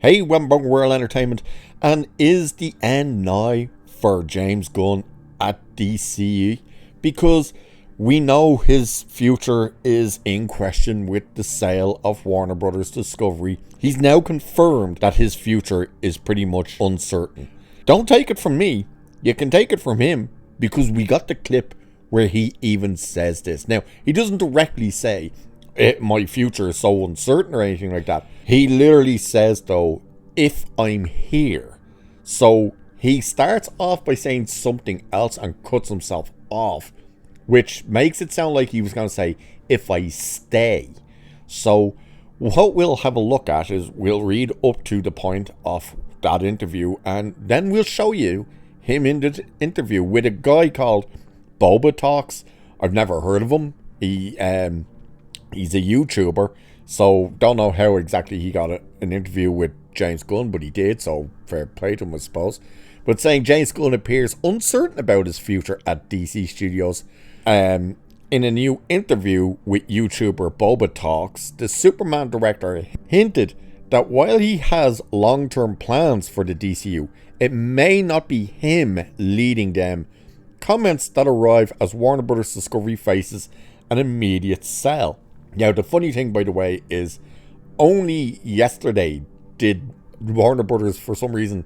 Hey, Wembley World Entertainment, and is the end now for James Gunn at DCU? Because we know his future is in question with the sale of Warner Brothers Discovery. He's now confirmed that his future is pretty much uncertain. Don't take it from me, you can take it from him, because we got the clip where he even says this. Now, he doesn't directly say, my future is so uncertain or anything like that. He literally says, though, if I'm here. So he starts off by saying something else and cuts himself off, which makes it sound like he was going to say, if I stay. So what we'll have a look at is we'll read up to the point of that interview, and then we'll show you him in the interview with a guy called Boba Talks. I've never heard of him. He's a YouTuber, so don't know how exactly he got an interview with James Gunn, but he did, so fair play to him, I suppose. But saying James Gunn appears uncertain about his future at DC Studios. In a new interview with YouTuber Boba Talks, the Superman director hinted that while he has long-term plans for the DCU, it may not be him leading them. Comments that arrive as Warner Brothers Discovery faces an immediate sale. Now, the funny thing, by the way, is only yesterday did Warner Brothers, for some reason,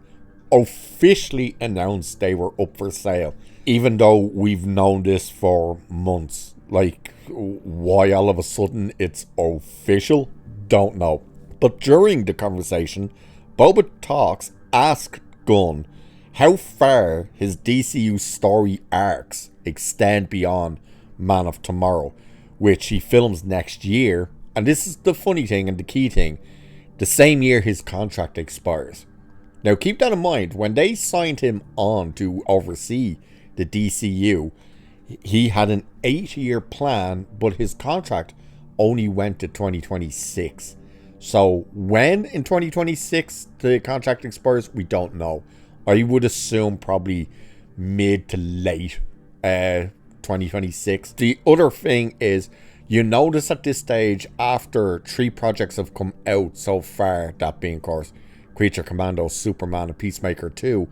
officially announce they were up for sale. Even though we've known this for months. Like, why all of a sudden it's official? Don't know. But during the conversation, Boba Talks asked Gunn how far his DCU story arcs extend beyond Man of Tomorrow, which he films next year. And this is the funny thing and the key thing. The same year his contract expires. Now keep that in mind. When they signed him on to oversee the DCU, he had an 8-year plan, but his contract only went to 2026. So when in 2026 the contract expires, we don't know. I would assume probably mid to late 2026. The other thing is, you notice at this stage, after 3 projects have come out so far, that being, of course, Creature Commandos, Superman, and Peacemaker 2,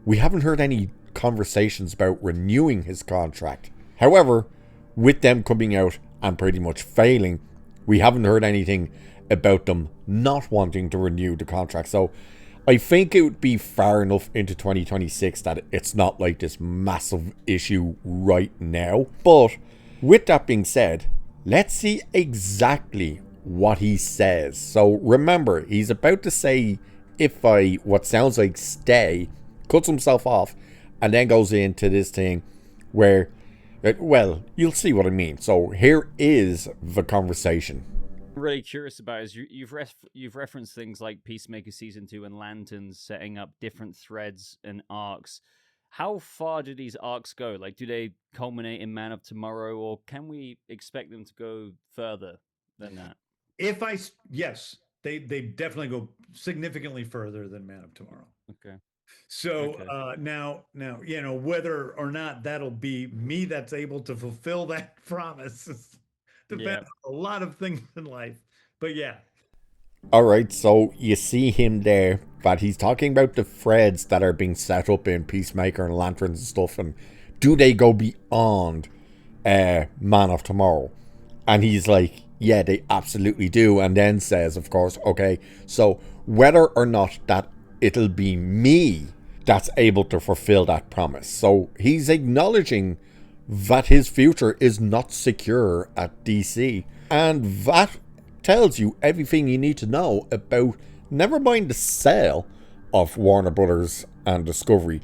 we haven't heard any conversations about renewing his contract. However, with them coming out and pretty much failing, we haven't heard anything about them not wanting to renew the contract. So I think it would be far enough into 2026 that it's not like this massive issue right now. But with that being said, let's see exactly what he says. So remember, he's about to say, if I, what sounds like stay, cuts himself off, and then goes into this thing where, well, you'll see what I mean. So here is the conversation. Really curious about is you've referenced things like Peacemaker Season 2 and Lanterns setting up different threads and arcs. How far do these arcs go? Like, do they culminate in Man of Tomorrow, or can we expect them to go further than that? Yes, they definitely go significantly further than Man of Tomorrow. Okay. So now, you know, whether or not that'll be me that's able to fulfill that promise depends on a lot of things in life. But yeah. Alright, so you see him there, but he's talking about the threads that are being set up in Peacemaker and Lanterns and stuff, and do they go beyond Man of Tomorrow? And he's like, yeah, they absolutely do. And then says, of course, okay, so whether or not that it'll be me that's able to fulfill that promise. So he's acknowledging that his future is not secure at DC. And that tells you everything you need to know about, never mind the sale of Warner Brothers and Discovery,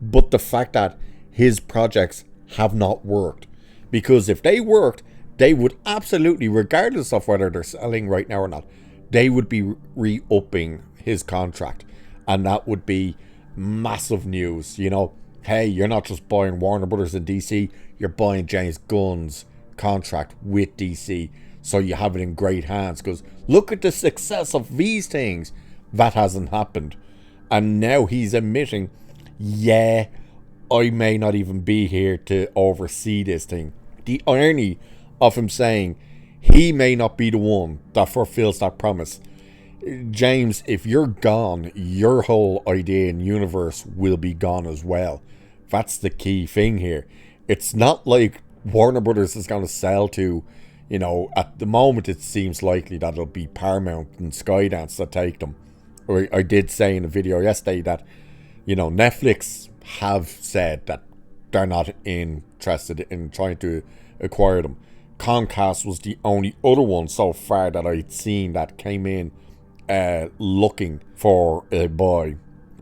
but the fact that his projects have not worked. Because if they worked, they would absolutely, regardless of whether they're selling right now or not, they would be re-upping his contract. And that would be massive news, you know. Hey, you're not just buying Warner Brothers and DC, you're buying James Gunn's contract with DC. So you have it in great hands, because look at the success of these things. That hasn't happened. And now he's admitting, yeah, I may not even be here to oversee this thing. The irony of him saying he may not be the one that fulfills that promise James, if you're gone, your whole idea and universe will be gone as well. That's the key thing here. It's not like Warner Brothers is going to sell to, at the moment it seems likely that it'll be Paramount and Skydance that take them. I did say in a video yesterday that, Netflix have said that they're not interested in trying to acquire them. Comcast was the only other one so far that I'd seen that came in looking for a buy.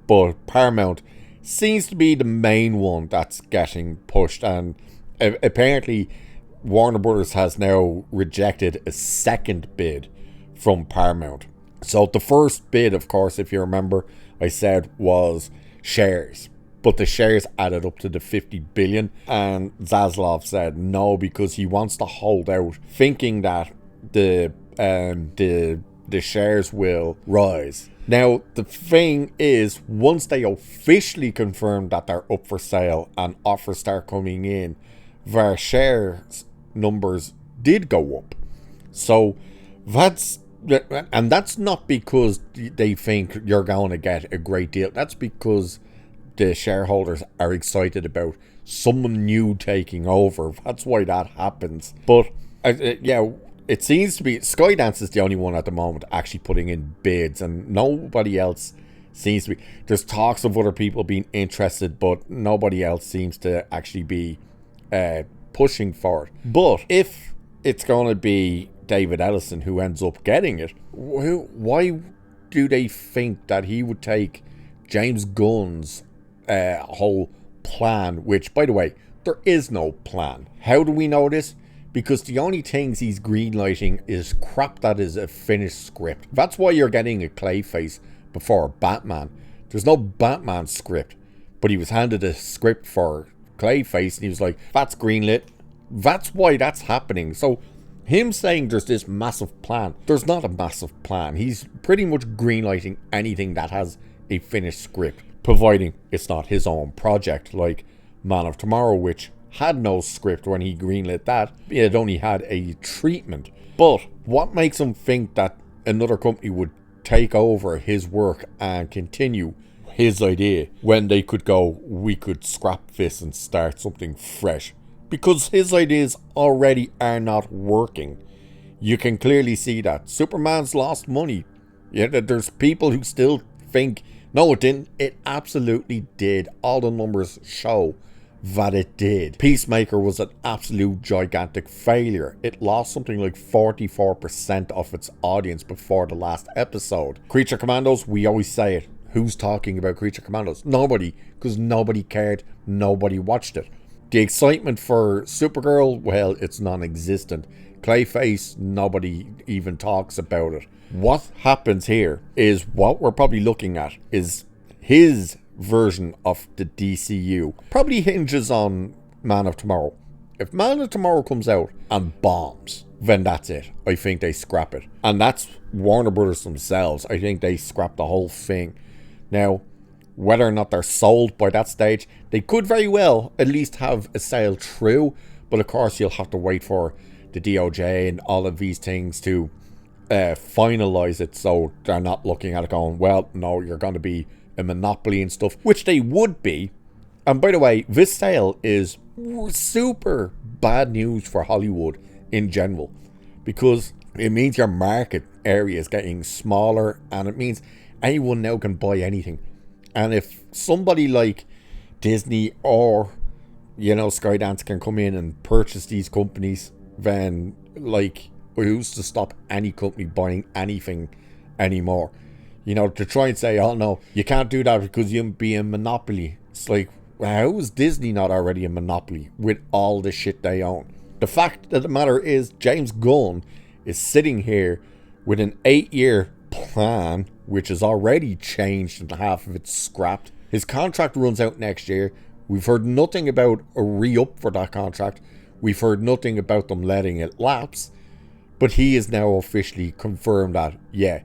But Paramount seems to be the main one that's getting pushed, and apparently Warner Brothers has now rejected a second bid from Paramount. So the first bid, of course, if you remember, I said was shares. But the shares added up to the 50 billion, and Zaslav said no because he wants to hold out, thinking that the shares will rise. Now, the thing is, once they officially confirm that they're up for sale and offers start coming in, their shares numbers did go up. So that's not because they think you're going to get a great deal. That's because the shareholders are excited about someone new taking over. That's why that happens. But it seems to be Skydance is the only one at the moment actually putting in bids, and nobody else seems to be. There's talks of other people being interested, but nobody else seems to actually be pushing for it. But if it's going to be David Ellison who ends up getting it, why do they think that he would take James Gunn's whole plan, which, by the way, there is no plan? How do we know this? Because the only things he's greenlighting is crap that is a finished script. That's why you're getting a Clayface before Batman. There's no Batman script, but he was handed a script for Clayface and he was like, that's greenlit. That's why that's happening. So him saying there's this massive plan, there's not a massive plan. He's pretty much greenlighting anything that has a finished script, providing it's not his own project, like Man of Tomorrow, which had no script when he greenlit that. It only had a treatment. But what makes him think that another company would take over his work and continue his idea when they could go, we could scrap this and start something fresh? Because his ideas already are not working. You can clearly see that. Superman's lost money. Yeah, there's people who still think, no, it didn't. It absolutely did. All the numbers show that it did. Peacemaker was an absolute gigantic failure. It lost something like 44% of its audience before the last episode. Creature Commandos, we always say it. Who's talking about Creature Commandos? Nobody, because nobody cared. Nobody watched it. The excitement for Supergirl, well, it's non-existent. Clayface, nobody even talks about it. What happens here is what we're probably looking at is his version of the DCU. Probably hinges on Man of Tomorrow. If Man of Tomorrow comes out and bombs, then that's it. I think they scrap it. And that's Warner Brothers themselves. I think they scrap the whole thing. Now, whether or not they're sold by that stage, they could very well at least have a sale through. But of course, you'll have to wait for the DOJ and all of these things to finalize it, so they're not looking at it going, well, no, you're going to be a monopoly and stuff, which they would be. And by the way, this sale is super bad news for Hollywood in general, because it means your market area is getting smaller, and it means anyone now can buy anything. And if somebody like Disney or, Skydance can come in and purchase these companies, then, who's to stop any company buying anything anymore? To try and say, oh no, you can't do that because you'd be a monopoly. It's like, how is Disney not already a monopoly with all the shit they own? The fact of the matter is, James Gunn is sitting here with an 8-year plan, which is already changed and half of it's scrapped. His contract runs out next year. We've heard nothing about a re-up for that contract. We've heard nothing about them letting it lapse. But he is now officially confirmed that, yeah,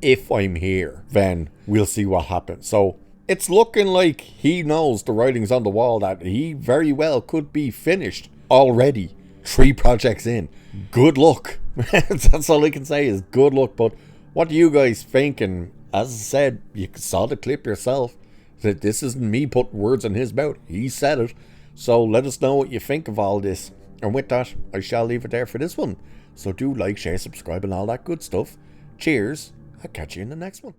if I'm here, then we'll see what happens. So it's looking like he knows the writing's on the wall that he very well could be finished already. 3 projects in. Good luck. That's all I can say is good luck. But What do you guys think? And as I said, you saw the clip yourself, that this isn't me putting words in his mouth. He said it. So let us know what you think of all this. And with that, I shall leave it there for this one. So do like, share, subscribe and all that good stuff. Cheers. I'll catch you in the next one.